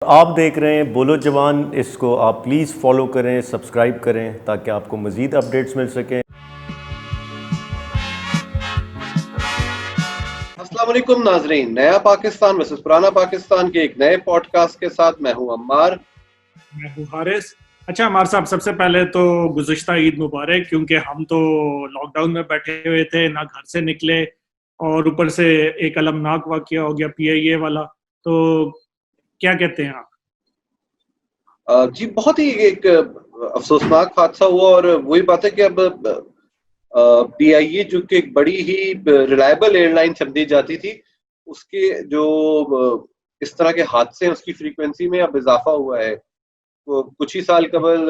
आप देख रहे हैं बोलो जवान। इसको आप प्लीज़ फॉलो करें, सब्सक्राइब करें ताकि आपको मज़ीद अपडेट्स मिल सकें। अस्सलाम वालेकुम नाजरीन, नया पाकिस्तान वर्सेस पुराना पाकिस्तान के एक नए पॉडकास्ट के साथ मैं हूं अम्मार। मैं हूँ हारिस। अच्छा हमारे साहब, सबसे पहले तो गुज़िश्ता ईद मुबारक, क्योंकि हम तो लॉकडाउन में बैठे हुए थे, ना घर से निकले, और ऊपर से एक अलमनाक वाकया हो गया पीआईए वाला। तो क्या कहते हैं आप? जी बहुत ही एक अफसोसनाक हादसा हुआ और वही बात है कि अब पीआईए जो कि एक बड़ी ही रिलायबल एयरलाइन समझी जाती थी, उसके जो इस तरह के हादसे हैं उसकी फ्रीक्वेंसी में अब इजाफा हुआ है। तो कुछ ही साल कबल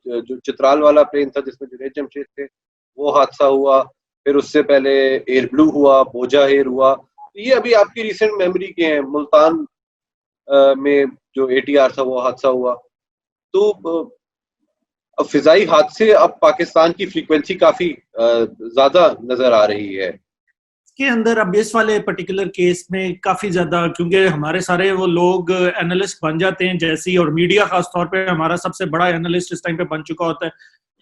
जो चित्राल वाला प्लेन था जिसमें जुनैद जमशेद थे, वो हादसा हुआ। फिर उससे पहले एयर ब्लू हुआ, बोजा एयर हुआ। तो ये अभी आपकी रिसेंट मेमोरी के हैं। मुल्तान में जो एटीआर था वो हादसा हुआ। तो फिजाई हादसे अब पाकिस्तान की फ्रीक्वेंसी काफी ज्यादा नजर आ रही है। के अंदर अब इस वाले पर्टिकुलर केस में काफी ज्यादा, क्योंकि हमारे सारे वो लोग एनालिस्ट बन जाते हैं जैसी, और मीडिया खास तौर पे हमारा सबसे बड़ा एनालिस्ट इस टाइम पे बन चुका होता है।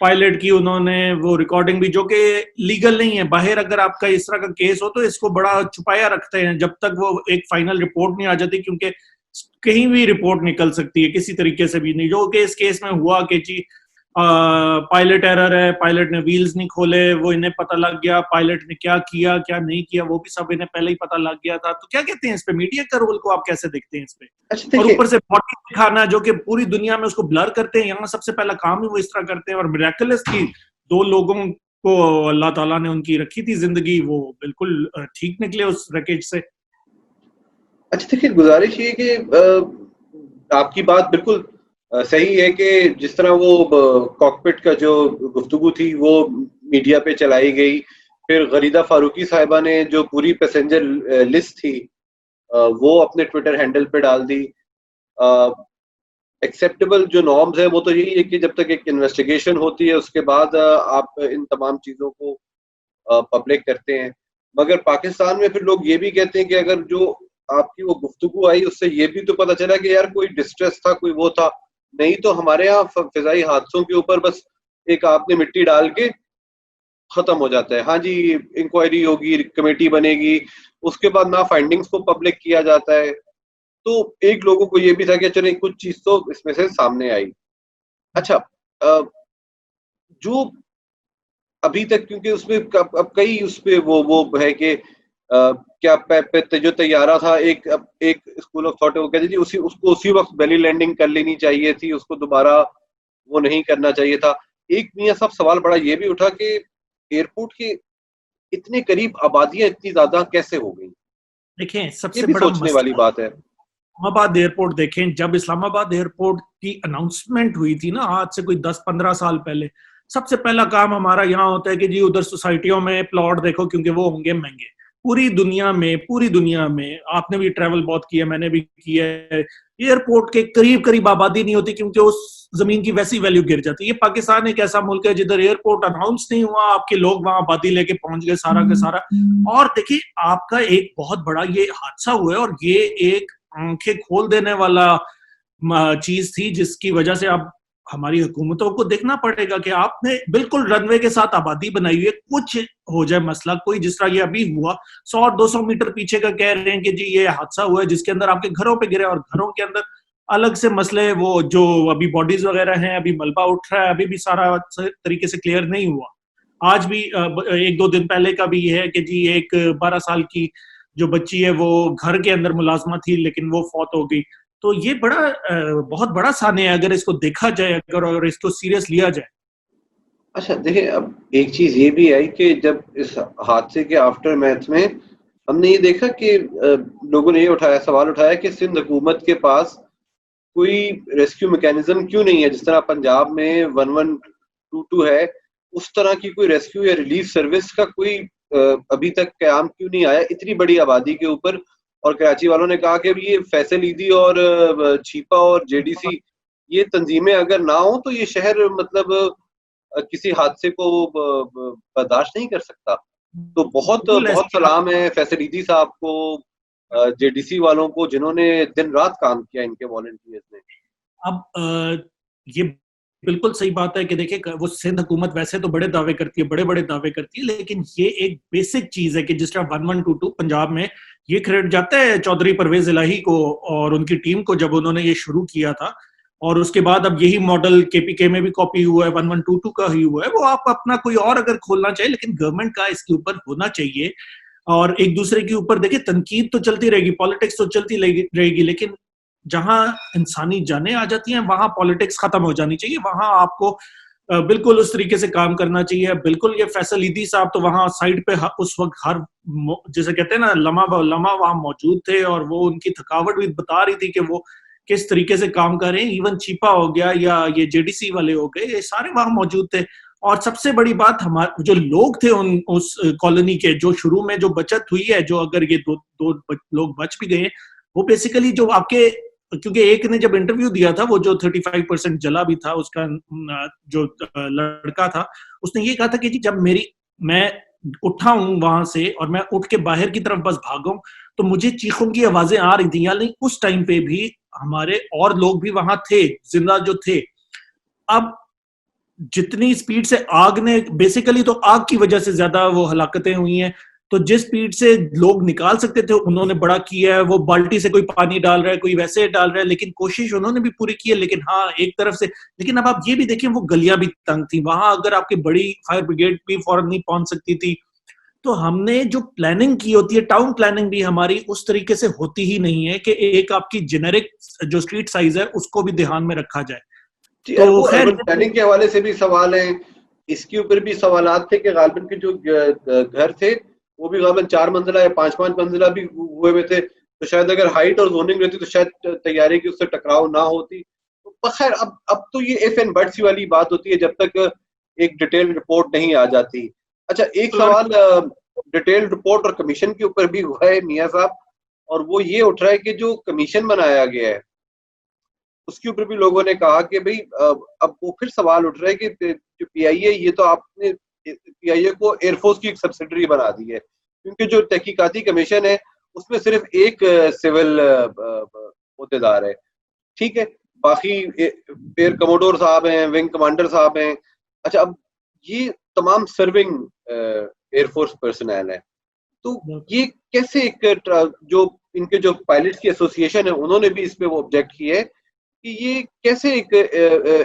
पायलट की उन्होंने वो रिकॉर्डिंग भी, जो कि लीगल नहीं है, बाहर अगर आपका इस तरह का केस हो तो इसको बड़ा छुपाया रखते हैं जब तक वो एक फाइनल रिपोर्ट नहीं आ जाती, क्योंकि कहीं भी रिपोर्ट निकल सकती है किसी तरीके से भी। नहीं, जो कि इस केस में हुआ कि जी पायलट एरर है, पायलट ने व्हील्स नहीं खोले, वो इन्हें पता लग गया, पायलट ने क्या किया क्या नहीं किया वो भी सब इन्हें पहले ही पता लग गया था। तो क्या कहते हैं इस पे, मीडिया का रोल को आप कैसे देखते हैं इस पे? अच्छा और देखिए, ऊपर से बॉडी दिखाना, जो कि पूरी दुनिया में उसको ब्लर करते हैं, यहाँ सबसे पहला काम ही वो इस तरह करते हैं। और मिरेकलस की दो लोगों को अल्लाह ताला ने उनकी रखी थी जिंदगी, वो बिल्कुल ठीक निकले उस रकेज से। अच्छा देखिए, गुजारिश ये कि आपकी बात बिल्कुल सही है कि जिस तरह वो कॉकपिट का जो गुफ्तगू थी वो मीडिया पे चलाई गई। फिर गरीदा फारूकी साहिबा ने जो पूरी पैसेंजर लिस्ट थी वो अपने ट्विटर हैंडल पे डाल दी। एक्सेप्टेबल जो नॉर्म्स है वो तो यही है कि जब तक एक इन्वेस्टिगेशन होती है उसके बाद आप इन तमाम चीज़ों को पब्लिक करते हैं। मगर पाकिस्तान में फिर लोग ये भी कहते हैं कि अगर जो आपकी वो गुफ्तगू आई उससे ये भी तो पता चला कि यार कोई डिस्ट्रेस था, कोई वो था। नहीं तो हमारे यहाँ फिजाई हादसों के ऊपर बस एक आपने मिट्टी डाल के खत्म हो जाता है। हाँ जी, इंक्वायरी होगी, कमेटी बनेगी, उसके बाद ना फाइंडिंग्स को पब्लिक किया जाता है। तो एक लोगों को ये भी था कि चलो कुछ चीज तो इसमें से सामने आई। अच्छा, जो अभी तक क्योंकि उसमें अब कई उस पे वो है कि क्या जो तैयारा था, एक स्कूल ऑफ थॉट है, वो कहते जी उसको उसी वक्त बेली लैंडिंग कर लेनी चाहिए थी, उसको दोबारा वो नहीं करना चाहिए था। एक मियाँ साहब सवाल बड़ा ये भी उठा कि एयरपोर्ट के इतने करीब आबादियां इतनी ज्यादा कैसे हो गई। देखें, ये सबसे भी बड़ा सोचने वाली मसला बात है। इस्लामाबाद एयरपोर्ट देखें। जब इस्लामाबाद एयरपोर्ट की अनाउंसमेंट हुई थी ना, आज से कोई 10-15 साल पहले, सबसे पहला काम हमारा यहाँ होता है कि जी उधर सोसाइटियों में प्लॉट देखो, क्योंकि वो होंगे महंगे। पूरी दुनिया में आपने भी ट्रैवल बहुत किया, मैंने भी किया है, एयरपोर्ट के करीब करीब आबादी नहीं होती, क्योंकि उस जमीन की वैसी वैल्यू गिर जाती है। ये पाकिस्तान एक ऐसा मुल्क है जिधर एयरपोर्ट अनाउंस नहीं हुआ, आपके लोग वहां आबादी लेके पहुंच गए सारा का सारा। और देखिए, आपका एक बहुत बड़ा ये हादसा हुआ है, और ये एक आंखें खोल देने वाला चीज थी, जिसकी वजह से अब हमारी हुकूमतों को देखना पड़ेगा कि आपने बिल्कुल रनवे के साथ आबादी बनाई हुई है। कुछ हो जाए मसला, कोई जिस तरह ये अभी हुआ 100-200 मीटर पीछे का कह रहे हैं कि जी ये हादसा हुआ है जिसके अंदर आपके घरों पे गिरे, और घरों के अंदर अलग से मसले, वो जो अभी बॉडीज वगैरह हैं, अभी मलबा उठ रहा है, अभी भी सारा तरीके से क्लियर नहीं हुआ। आज भी 1-2 दिन पहले का भी ये है कि जी एक 12 साल की जो बच्ची है वो घर के अंदर मुलाजमा थी, लेकिन वो फौत हो गई। तो ये बहुत बड़ा साने है अगर इसको देखा जाए, अगर और इसको सीरियस लिया जाए। अच्छा देखिए, अब एक चीज ये भी आई कि जब इस हादसे के आफ्टर मैथ में हमने ये देखा कि लोगों ने ये सवाल उठाया कि सिंध हुकूमत के पास कोई रेस्क्यू मैकेनिज्म क्यों नहीं है। जिस तरह पंजाब में 1122 है, उस तरह की कोई रेस्क्यू या रिलीफ सर्विस का कोई अभी तक कयाम क्यों नहीं आया इतनी बड़ी आबादी के ऊपर। और कराची वालों ने कहा कि अभी ये फैसल ईदी और छीपा और जेडीसी, ये तंजीमें अगर ना हो तो ये शहर मतलब किसी हादसे को बर्दाश्त नहीं कर सकता। तो बहुत बिल्कुल बहुत ऐसी सलाम है फैसल ईदी साहब को, जेडीसी वालों को जिन्होंने दिन रात काम किया इनके वॉलंटियर्स ने। अब ये बिल्कुल सही बात है कि देखिए वो सिंध हुकूमत वैसे तो बड़े दावे करती है, बड़े बड़े दावे करती है, लेकिन ये एक बेसिक चीज है कि जिस तरह 1122 पंजाब में ये क्रेडिट जाता है चौधरी परवेज इलाही को और उनकी टीम को जब उन्होंने ये शुरू किया था, और उसके बाद अब यही मॉडल केपीके में भी कॉपी हुआ है, 1122 का ही हुआ है। वो आप अपना कोई और अगर खोलना चाहिए, लेकिन गवर्नमेंट का इसके ऊपर होना चाहिए। और एक दूसरे के ऊपर देखिए तनकीद तो चलती रहेगी, पॉलिटिक्स तो चलती रहेगी, लेकिन जहां इंसानी जानें आ जाती हैं वहां पॉलिटिक्स खत्म हो जानी चाहिए। वहां आपको बिल्कुल उस तरीके से काम करना चाहिए। बिल्कुल ये फैसल ईदी साहब तो वहां साइड पे उस वक्त हर जैसे कहते हैं ना लम्हा वहां मौजूद थे, और वो उनकी थकावट भी बता रही थी कि वो किस तरीके से काम कर रहे हैं। इवन चीपा हो गया या ये जेडीसी वाले हो गए, ये सारे वहां मौजूद थे। और सबसे बड़ी बात हमारे जो लोग थे उस कॉलोनी के, जो शुरू में जो बचत हुई है, जो अगर ये दो लोग बच भी गए, वो बेसिकली जो आपके, क्योंकि एक ने जब इंटरव्यू दिया था वो जो 35% जला भी था उसका जो लड़का था, उसने ये कहा था कि जी जब मैं उठा हूं वहां से और मैं उठ के बाहर की तरफ बस भागूं तो मुझे चीखों की आवाजें आ रही थी। यानी उस टाइम पे भी हमारे और लोग भी वहां थे, जिंदा जो थे। अब जितनी स्पीड से आग ने, बेसिकली तो आग की वजह से ज्यादा वो हलाकतें हुई हैं, तो जिस स्पीड से लोग निकाल सकते थे उन्होंने बड़ा किया है। वो बाल्टी से कोई पानी डाल रहा है, कोई वैसे डाल रहा है, लेकिन कोशिश उन्होंने भी पूरी की है। लेकिन हाँ, एक तरफ से, लेकिन अब आप ये भी देखें वो गलियां भी तंग थी, वहां अगर आपकी बड़ी फायर ब्रिगेड भी फौरन नहीं पहुंच सकती थी। तो हमने जो प्लानिंग की होती है, टाउन प्लानिंग भी हमारी उस तरीके से होती ही नहीं है कि एक आपकी जेनेरिक जो स्ट्रीट साइज है उसको भी ध्यान में रखा जाए। जी, तो खैर अर्बन प्लानिंग के हवाले से भी सवाल हैं, इसके ऊपर भी सवालात थे कि गालिबन के जो घर थे वो भी गालिबन 4 मंजिला या 5-5 मंजिला भी हुए हुए थे, तो शायद अगर हाइट और जोनिंग रहती तो शायद तैयारी की उससे टकराव ना होती। तो खैर अब तो ये इफ एंड बट्स वाली बात होती है जब तक एक डिटेल रिपोर्ट नहीं आ जाती। अच्छा, एक सवाल डिटेल रिपोर्ट और कमीशन के ऊपर भी हुआ है मियां साहब, और वो ये उठ रहा है कि जो कमीशन बनाया गया है उसके ऊपर भी लोगों ने कहा कि भाई अब वो फिर सवाल उठ रहा है कि जो पीआईए, ये तो आपने पीआईए को एयरफोर्स की एक सब्सिडरी बना दी है, क्योंकि जो तहकीकाती कमीशन है उसमें सिर्फ एक सिविल अहदेदार है, ठीक है, बाकी एयर कमोडोर साहब हैं, विंग कमांडर साहब हैं। अच्छा, अब ये तमाम सर्विंग एयरफोर्स पर्सनल है, तो ये कैसे एक जो इनके जो पायलट्स की एसोसिएशन है उन्होंने भी इस पे वो ऑब्जेक्ट किए कि ये कैसे एक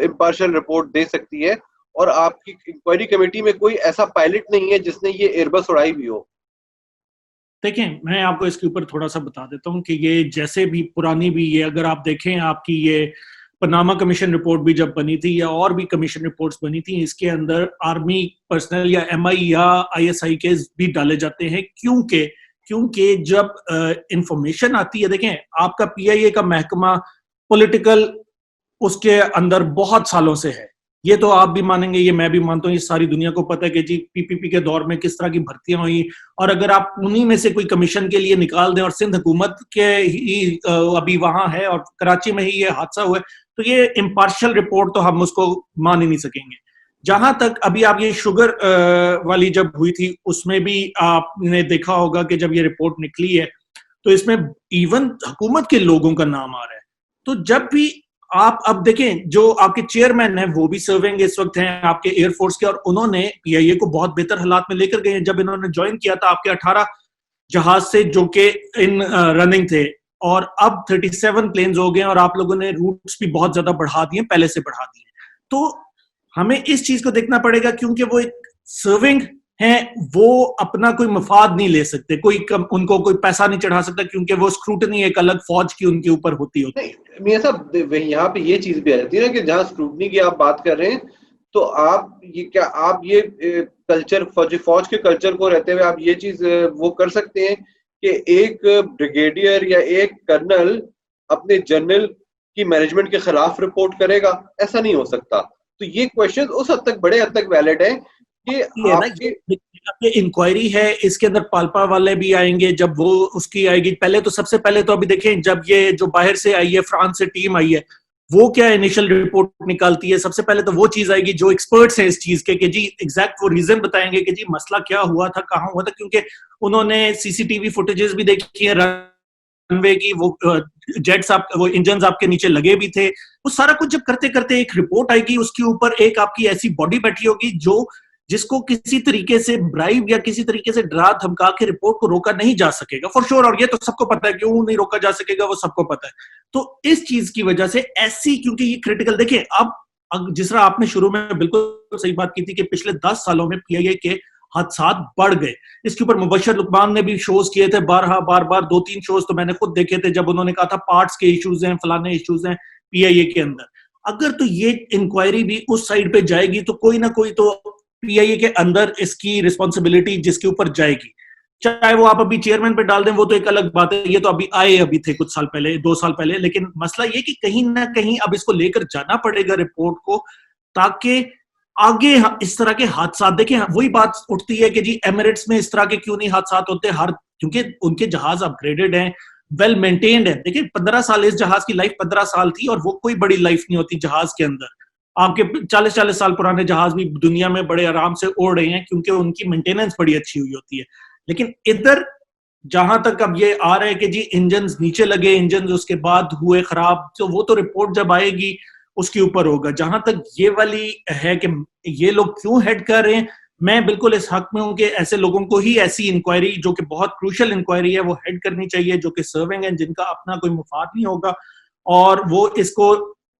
इम्पार्शियल रिपोर्ट दे सकती है, और आपकी इंक्वायरी कमेटी में कोई ऐसा पायलट नहीं है जिसने ये एयरबस उड़ाई भी हो। देखें, मैं आपको इसके ऊपर थोड़ा सा बता देता हूँ कि ये जैसे भी पुरानी भी, ये अगर आप देखें आपकी ये पनामा कमीशन रिपोर्ट भी जब बनी थी या और भी कमीशन रिपोर्ट्स बनी थी, इसके अंदर आर्मी पर्सनल या एमआई या आईएसआई के भी डाले जाते हैं। क्योंकि जब इंफॉर्मेशन आती है, देखें आपका पीआईए का महकमा पॉलिटिकल उसके अंदर बहुत सालों से है, ये तो आप भी मानेंगे, ये मैं भी मानता हूँ, ये सारी दुनिया को पता है कि जी पीपीपी के दौर में किस तरह की भर्तियां हुई। और अगर आप उन्हीं में से कोई कमीशन के लिए निकाल दें और सिंध हुकूमत के ही अभी वहां है और कराची में ही ये हादसा हुआ है, तो ये इम्पार्शियल रिपोर्ट तो हम उसको मान ही नहीं सकेंगे। जहां तक अभी आप ये शुगर वाली जब हुई थी उसमें भी आपने देखा होगा कि जब ये रिपोर्ट निकली है तो इसमें इवन हुकूमत के लोगों का नाम आ रहा है। तो जब भी आप अब देखें, जो आपके चेयरमैन हैं वो भी सर्विंग इस वक्त हैं आपके एयरफोर्स के, और उन्होंने पीआईए को बहुत बेहतर हालात में लेकर गए हैं। जब इन्होंने ज्वाइन किया था आपके 18 जहाज से जो कि इन रनिंग थे, और अब 37 प्लेन्स हो गए, और आप लोगों ने रूट्स भी बहुत ज्यादा बढ़ा दिए, पहले से बढ़ा दिए। तो हमें इस चीज को देखना पड़ेगा, क्योंकि वो एक सर्विंग हैं, वो अपना कोई मफाद नहीं ले सकते, उनको कोई पैसा नहीं चढ़ा सकता, क्योंकि वो स्क्रूटनी एक अलग फौज की उनके ऊपर होती है। मियां साहब, यहाँ पे ये चीज भी आ जाती है ना कि जहाँ स्क्रूटनी की आप बात कर रहे हैं, तो आप ये कल्चर फौज के कल्चर को रहते हुए आप ये चीज वो कर सकते हैं कि एक ब्रिगेडियर या एक कर्नल अपने जनरल की मैनेजमेंट के खिलाफ रिपोर्ट करेगा? ऐसा नहीं हो सकता। तो ये क्वेश्चन उस हद तक, बड़े हद तक वैलिड है कि आपकी इंक्वायरी है, इसके अंदर पाल्पा वाले भी आएंगे जब वो उसकी आएगी। पहले तो सबसे पहले तो अभी देखें, जब ये जो बाहर से आई है, फ्रांस से टीम आई है, वो क्या इनिशियल रिपोर्ट निकालती है, सबसे पहले तो वो चीज आएगी जो एक्सपर्ट्स हैं इस चीज के, कि जी एग्जैक्ट वो रीजन बताएंगे कि जी मसला क्या हुआ था, कहाँ हुआ था, क्योंकि उन्होंने सीसीटीवी फुटेजेस भी देखी है, रनवे की वो जेट्स आप वो इंजन आपके नीचे लगे भी थे, वो सारा कुछ जब करते करते एक रिपोर्ट आएगी, उसके ऊपर एक आपकी ऐसी बॉडी बैठी होगी जो जिसको किसी तरीके से ब्राइब या किसी तरीके से डरा धमका के रिपोर्ट को रोका नहीं जा सकेगा फॉर श्योर। और ये तो सबको पता है, क्यों नहीं रोका जा सकेगा वो सबको पता है। तो इस चीज की वजह से ऐसी, क्योंकि ये क्रिटिकल, देखिए अब जिस तरह आपने शुरू में बिल्कुल सही बात की थी कि पिछले 10 सालों में पीआईए के हादसात बढ़ गए। इसके ऊपर मुबशर लुकमान ने भी शोज किए थे, बार बार 2-3 शोज तो मैंने खुद देखे थे, जब उन्होंने कहा था पार्ट्स के इश्यूज हैं, फलाने इश्यूज हैं पीआईए के अंदर। अगर तो ये इंक्वायरी भी उस साइड पे जाएगी तो कोई ना कोई तो पीआईए के अंदर इसकी रिस्पॉन्सिबिलिटी जिसके ऊपर जाएगी, चाहे वो आप अभी चेयरमैन पे डाल दें, वो तो एक अलग बात है, ये तो अभी थे कुछ साल पहले, 2 साल पहले। लेकिन मसला ये कि कहीं ना कहीं अब इसको लेकर जाना पड़ेगा रिपोर्ट को, ताकि आगे इस तरह के हादसा, देखें वही बात उठती है कि जी एमिरेट्स में इस तरह के क्यों नहीं हादसा होते, क्योंकि उनके जहाज अपग्रेडेड हैं, वेल मेंटेन्ड है। देखिए 15 साल, इस जहाज की लाइफ 15 साल थी, और वो कोई बड़ी लाइफ नहीं होती जहाज के अंदर। आपके 40-40 साल पुराने जहाज भी दुनिया में बड़े आराम से उड़ रहे हैं, क्योंकि उनकी मेंटेनेंस बड़ी अच्छी हुई होती है। लेकिन इधर जहां तक अब ये आ रहा है कि जी इंजन नीचे लगे, इंजन उसके बाद हुए खराब, तो वो तो रिपोर्ट जब आएगी उसके ऊपर होगा। जहां तक ये वाली है कि ये लोग क्यों हेड कर रहे हैं, मैं बिल्कुल इस हक में हूं कि ऐसे लोगों को ही ऐसी इंक्वायरी, जो कि बहुत क्रूशियल इंक्वायरी है, वो हेड करनी चाहिए, जो कि सर्विंग है, जिनका अपना कोई मुफाद नहीं होगा, और वो इसको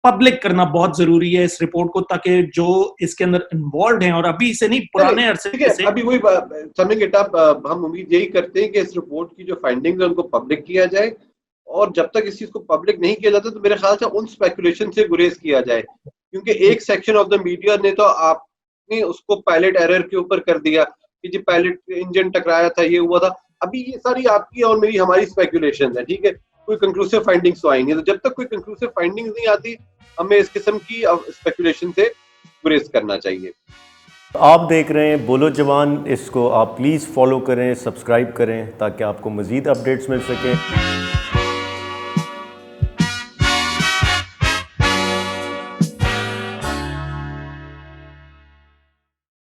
पब्लिक करना बहुत जरूरी है इस रिपोर्ट को, ताकि जो इसके अंदर इन्वॉल्व हैं, और अभी से नहीं पुराने अरसे से, अभी वही समय के टाइम हम उम्मीद यही करते हैं कि इस रिपोर्ट की जो फाइंडिंग्स है उनको पब्लिक किया जाए, और जब तक इस चीज को पब्लिक नहीं किया जाता तो मेरे ख्याल से उन स्पेकुलेशन से गुरेज किया जाए, क्योंकि एक सेक्शन ऑफ द मीडिया ने तो आपने उसको पायलट एरर के ऊपर कर दिया कि जी पायलट इंजन टकराया था, ये हुआ था। अभी ये सारी आपकी और मेरी हमारी स्पेकुलेशन है, ठीक है, कोई कंक्लूसिव फाइंडिंग्स तो आई नहीं। तो जब तक कोई कंक्लूसिव फाइंडिंग्स नहीं आती, हमें इस किस्म की स्पेकुलेशन से गुरेज करना चाहिए। आप देख रहे हैं बोलो जवान, इसको आप प्लीज़ फॉलो करें, सब्सक्राइब करें ताकि आपको मज़ीद अपडेट्स मिल सकें।